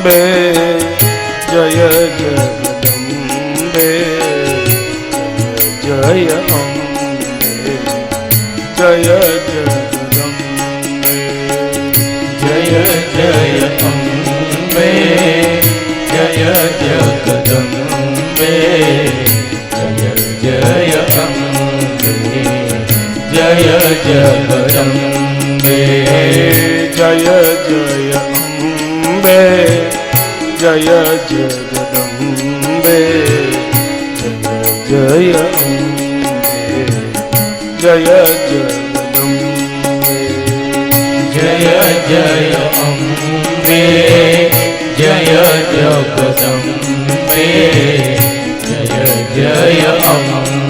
जय जगदम्बे जय अम्बे जय जगदम्बे जय जय अम्बे जय जगदम्बे जय जय अम्बे जय जगदम्बे जय जय अम्बे जय जगदम्बे जय अम्बे जय जगदम्बे जय जय अम्बे जय जगदम्बे जय जय अम्बे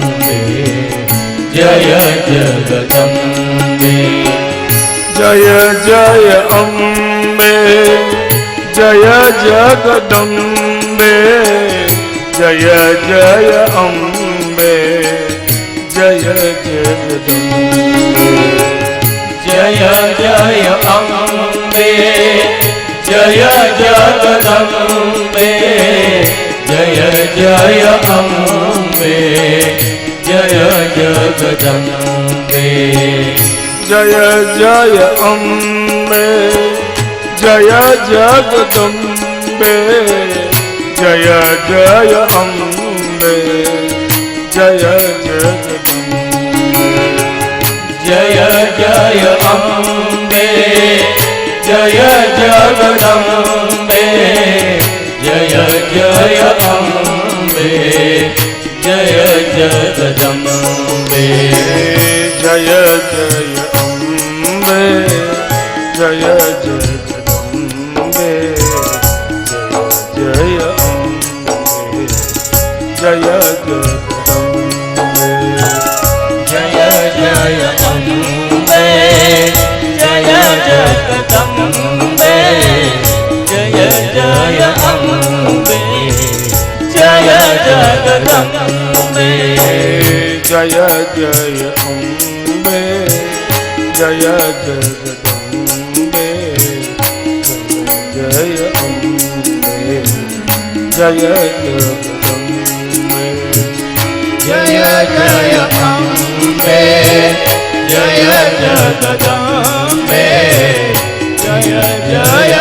जय जगदम्बे जय जय अम्बे जय जगदम्बे जय जय अम्बे जय जगदम्बे जय जय अम्बे जय जगदम्बे जय जय अम्बे जय जगदम्बे जय जय अम्बे जय जगदम्बे जय जय अम्बे जय जगदम्बे जय जय अम्बे जय जगदम्बे जय जय अम्बे जय जगदम्बे जय जय अम्बे जय जगदम्बे जय अम्बे जय जगदम्बे जय जय अम्बे जय जगदम्बे जय जय अम्बे जय जगदम्बे जय जय अम्बे जय जगदम्बे जय अम्बे जय जगदम्बे जय जय अम्बे जय जगदम्बे जय जय